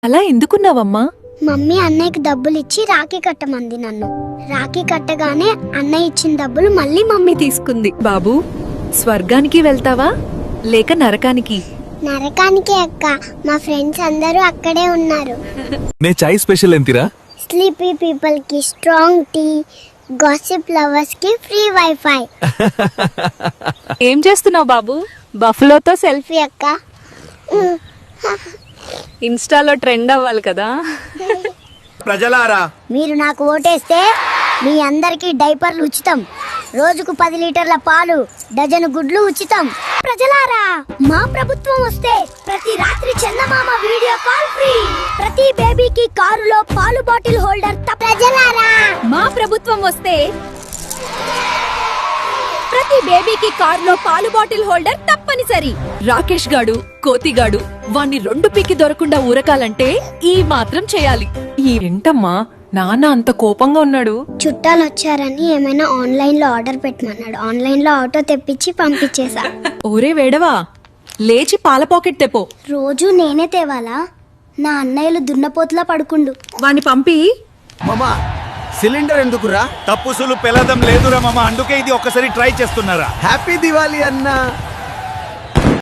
అలా ఎందుకున్నావమ్మా? మమ్మీ అన్నయ్యకి డబ్బులు ఇచ్చి రాఖీ కట్టమంది నన్ను. రాఖీ కట్టగానే అన్నయ్య ఇచ్చిన డబ్బులు మళ్ళీ మమ్మీ తీసుకుంది. బాబు, స్వర్గానికి వెళ్తావా లేక నరకానికి? నరకానికి అక్క. మా ఫ్రెండ్స్ అందరూ అక్కడే ఉన్నారు. నే చాయ్ స్పెషల్ ఎంతిరా? స్లీపీ పీపుల్ కి స్ట్రాంగ్ టీ, గాసిప్ లవర్స్ కి ఫ్రీ వైఫై. ఏం చేస్తున్నావు బాబు? బఫలోతో సెల్ఫీ. అక్క ఇన్స్టాలో ట్రెండ్ అవ్వాలి కదా. ప్రజలారా, మీరు నాకు ఓటేస్తే మీ అందరికీ డైపర్లు ఉచితం, రోజుకు 10 లీటర్ల పాలు, డజను గుడ్లు ఉచితం. ప్రజలారా, మా ప్రభుత్వం వస్తే ప్రతి రాత్రి చందమామ వీడియో కాల్ ఫ్రీ, ప్రతి బేబీకి కారులో పాలు బాటిల్ హోల్డర్. ప్రజలారా, మా ప్రభుత్వం వస్తే ప్రతి బేబీకి కారులో పాలు బాటిల్ హోల్డర్ తప్పనిసరి. రాకేష్ గాడు, కోతిగాడు వాణ్ణి 2 పీకి దొరకకుండా ఊరకాలంటే ఈ మాత్రం చేయాలి. ఏంటమ్మా నాన్న అంత కోపంగా ఉన్నాడు? చుట్టాలు వచ్చారని ఏమైనా ఆన్లైన్ లో ఆర్డర్ పెట్టమన్నాడు. ఆన్లైన్ లో ఆటో తెప్పించి పంపించేశా. ఓరే వేడవా, లేచి పాల పాకెట్ తెపో. రోజు నేనే తేవాలా? నా అన్నయ్యలు దున్నపోతులా పడుకుండు. వాణ్ణి పంపి. మామా సిలిండర్ ఎందుకురా? తప్పు సులు పెలదం లేదురా మామ, అందుకే ఇది ఒక్కసారి ట్రై చేస్తున్నారా. హ్యాపీ దివాలి అన్నా.